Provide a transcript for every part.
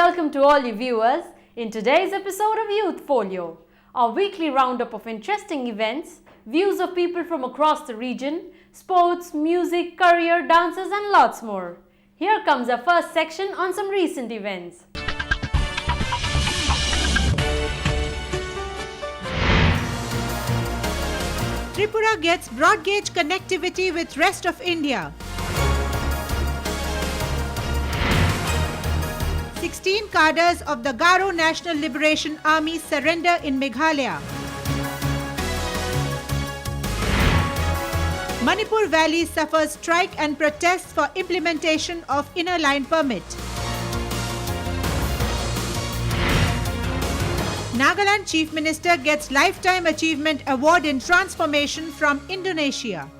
welcome to all you viewers in today's episode of Youth Folio, our weekly roundup of interesting events, views of people from across the region, sports, music, career, dances and lots more. Here comes our first section on some recent events. Tripura gets broad gauge connectivity with rest of India. 16 cadres of the Garo National Liberation Army surrender in Meghalaya. Manipur Valley suffers strike and protests for implementation of inner line permit. Nagaland Chief Minister gets Lifetime Achievement Award in Transformation from Indonesia.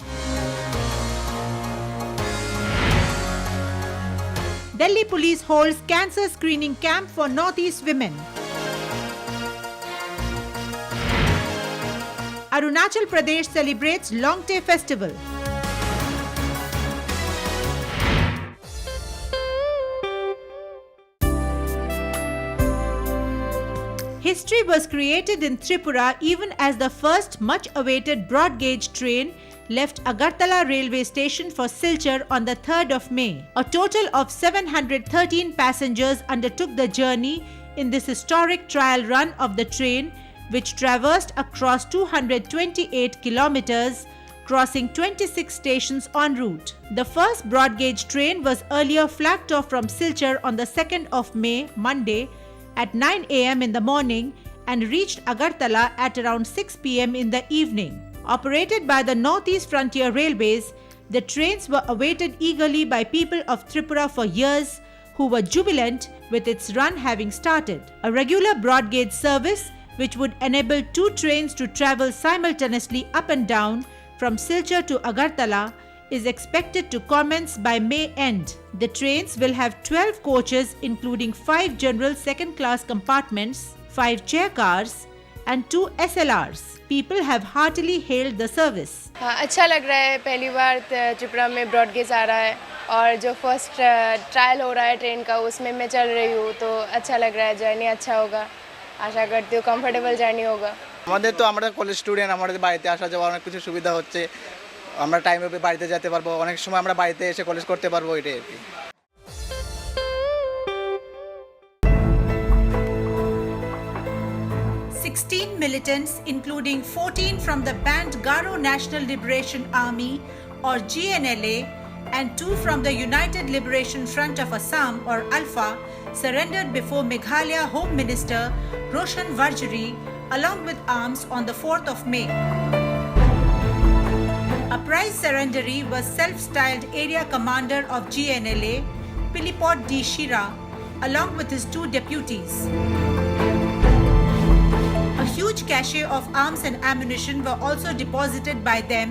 Delhi Police holds cancer screening camp for Northeast women. Arunachal Pradesh celebrates Longte Festival. History was created in Tripura even as the first much-awaited broad gauge train left Agartala railway station for Silchar on the 3rd of May. A total of 713 passengers undertook the journey in this historic trial run of the train, which traversed across 228 kilometers, crossing 26 stations en route. The first broad gauge train was earlier flagged off from Silchar on the 2nd of May, Monday, at 9 am in the morning and reached Agartala at around 6 pm in the evening. Operated by the Northeast Frontier Railways, the trains were awaited eagerly by people of Tripura for years, who were jubilant with its run having started. A regular broad gauge service, which would enable 2 trains to travel simultaneously up and down from Silchar to Agartala, is expected to commence by May end. The trains will have 12 coaches including 5 general second-class compartments, 5 chair cars and 2 SLRs. People have heartily hailed the service. अच्छा लग रहा है, पहली बार त्रिपुरा में broad gauge आ रहा है और जो फर्स्ट ट्रायल हो रहा है ट्रेन का उसमें मैं चल रही हूँ, तो अच्छा लग रहा है। जर्नी अच्छा होगा, आशा करती हूँ कंफर्टेबल जर्नी होगा। আমাদের তো আমরা কলেজ স্টুডেন্ট, আমাদের বাড়িতে আসা যাওয়া অনেক কিছু সুবিধা হচ্ছে, আমরা টাইমে বাড়িতে যেতে পারবো, অনেক সময় আমরা বাড়িতে এসে কলেজ করতে পারবো, এটাই আর কি। 16 militants, including 14 from the banned Garo National Liberation Army or GNLA and 2 from the United Liberation Front of Assam or ALFA, surrendered before Meghalaya Home Minister Roshan Varjari along with arms on the 4th of May. A prize surrenderee was self-styled area commander of GNLA, Pilipot D. Shira, along with his 2 deputies. A huge cache of arms and ammunition were also deposited by them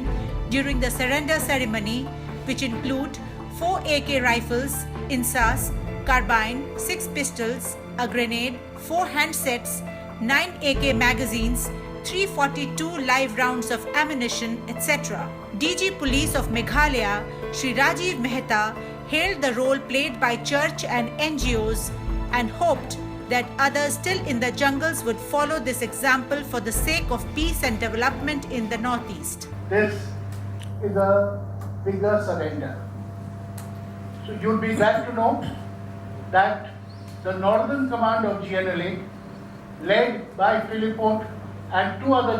during the surrender ceremony, which include 4 AK rifles, INSAS, carbine, 6 pistols, a grenade, 4 handsets, 9 AK magazines, 342 live rounds of ammunition, etc. DG Police of Meghalaya, Shri Rajiv Mehta, hailed the role played by church and NGOs and hoped that others still in the jungles would follow this example for the sake of peace and development in the Northeast. This is a bigger surrender. So you'll be glad to know that the Northern Command of GNLA, led by Philipot and 2 other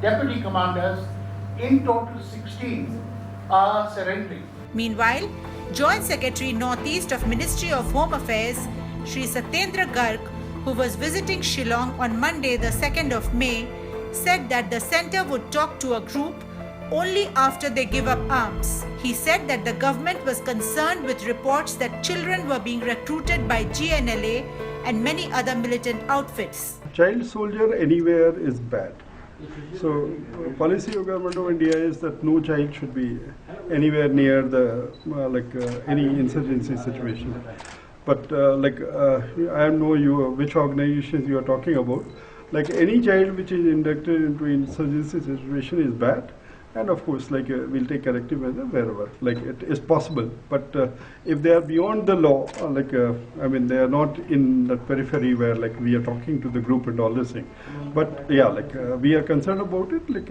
deputy commanders, in total 16, are surrendering. Meanwhile, Joint Secretary Northeast of Ministry of Home Affairs, Shri Satyendra Garg, who was visiting Shillong on Monday the 2nd of May, said that the centre would talk to a group only after they give up arms. He said that the government was concerned with reports that children were being recruited by GNLA and many other militant outfits. Child soldier anywhere is bad. So policy of government of India is that no child should be anywhere near the any insurgency situation. But I know which organizations you are talking about. Like any child which is inducted into insurgency situation is bad, and of course, like we'll take corrective measure wherever, like it is possible. But if they are beyond the law, I mean, they are not in the periphery where like we are talking to the group and all this thing. But yeah, like we are concerned about it. Like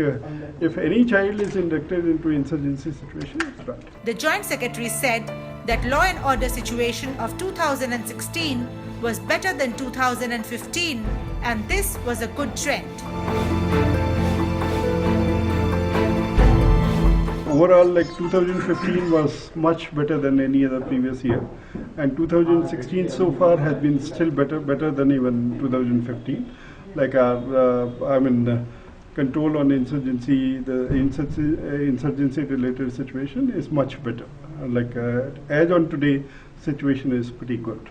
if any child is inducted into insurgency situation, it's bad. The Joint Secretary said that law and order situation of 2016 was better than 2015, and this was a good trend. Overall, like 2015 was much better than any other previous year, and 2016 so far has been still better than even 2015. Like our, control on insurgency, the insurgency related situation is much better. Like as on today, situation is pretty good.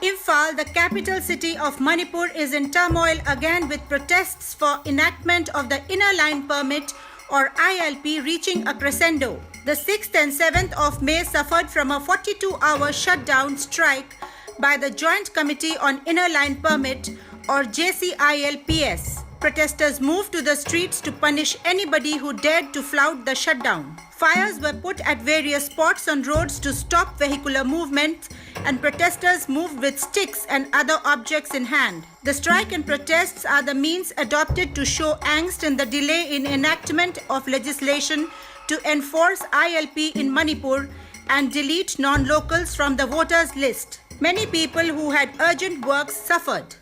Imphal, the capital city of Manipur, is in turmoil again with protests for enactment of the Inner Line Permit or ILP reaching a crescendo. The 6th and 7th of May suffered from a 42-hour shutdown strike by the Joint Committee on Inner Line Permit or JCILPS. Protesters moved to the streets to punish anybody who dared to flout the shutdown. Fires were put at various spots on roads to stop vehicular movement, and protesters moved with sticks and other objects in hand. The strike and protests are the means adopted to show angst in the delay in enactment of legislation to enforce ILP in Manipur and delete non-locals from the voters list. Many people who had urgent works suffered.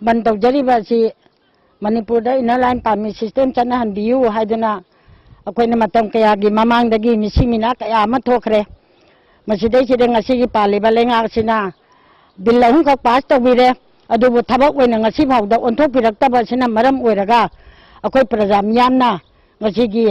ban tawjariba si Manipur da Inner Line Permit system chanahanbiyu haiduna akoina matam kaya gi mamangdagi misimina kaya ama thokre masidai sida ngasi gi paliba lenga sina bill ahum ka pass tawire adubu thabak oina ngasi phawda onthok piraktaba sina maram oiraga akoi praja miyamna ngasi gi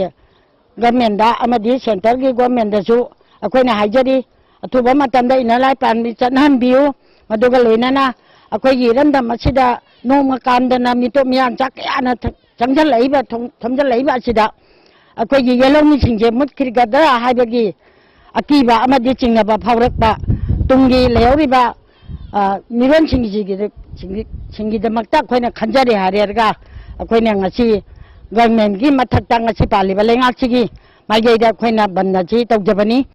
government da amadi center gi government da su akoina haijari athuba matamda Inner Line Permit chanahanbiyu aduga loinana akoigi randam asida noma kamdana mito miyam chakana chamjal laiba thamjal laiba asida akoigi yellow mi singje mutkirgada haibagi akiba amadi chingnaba phawrakba tungi leoriba miron singi damakta khoina khanjari harerga akoina ngasi government gi mathakta ngasi paliba lengachigi mageida khoina bannaji tawjabani.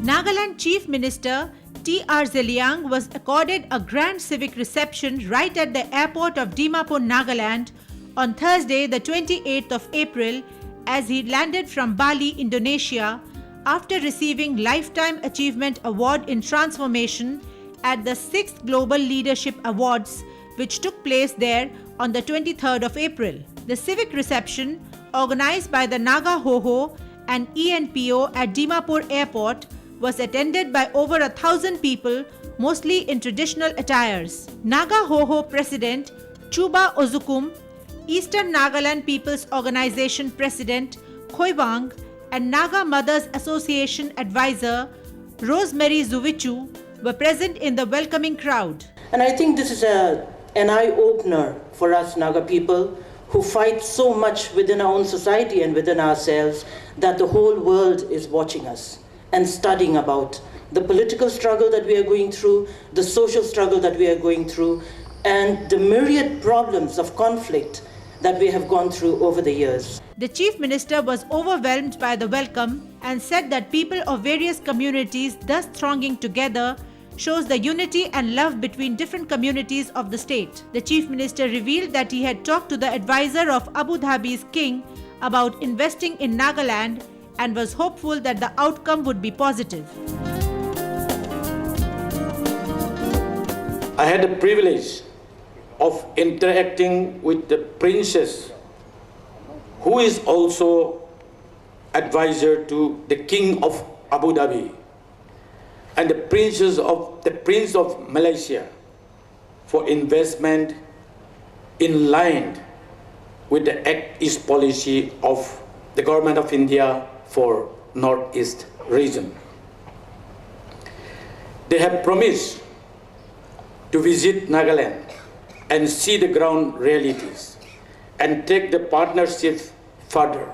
Nagaland Chief Minister T.R. Zeliang was accorded a grand civic reception right at the airport of Dimapur, Nagaland on Thursday, the 28th of April, as he landed from Bali, Indonesia, after receiving Lifetime Achievement Award in Transformation at the 6th Global Leadership Awards, which took place there on the 23rd of April. The civic reception, organized by the Naga Hoho and ENPO at Dimapur Airport, was attended by over 1,000 people, mostly in traditional attires. Naga Hoho President Chuba Ozukum, Eastern Nagaland People's Organization President Khoibang, and Naga Mothers Association Advisor Rosemary Zuvichu were present in the welcoming crowd. And I think this is an eye-opener for us Naga people who fight so much within our own society and within ourselves that the whole world is watching us and studying about the political struggle that we are going through, the social struggle that we are going through, and the myriad problems of conflict that we have gone through over the years. The Chief Minister was overwhelmed by the welcome and said that people of various communities thus thronging together shows the unity and love between different communities of the state. The Chief Minister revealed that he had talked to the advisor of Abu Dhabi's king about investing in Nagaland and was hopeful that the outcome would be positive. I had the privilege of interacting with the princess, who is also advisor to the King of Abu Dhabi and the Prince of Malaysia for investment in line with the Act East policy of the Government of India for Northeast region. They have promised to visit Nagaland and see the ground realities and take the partnership further.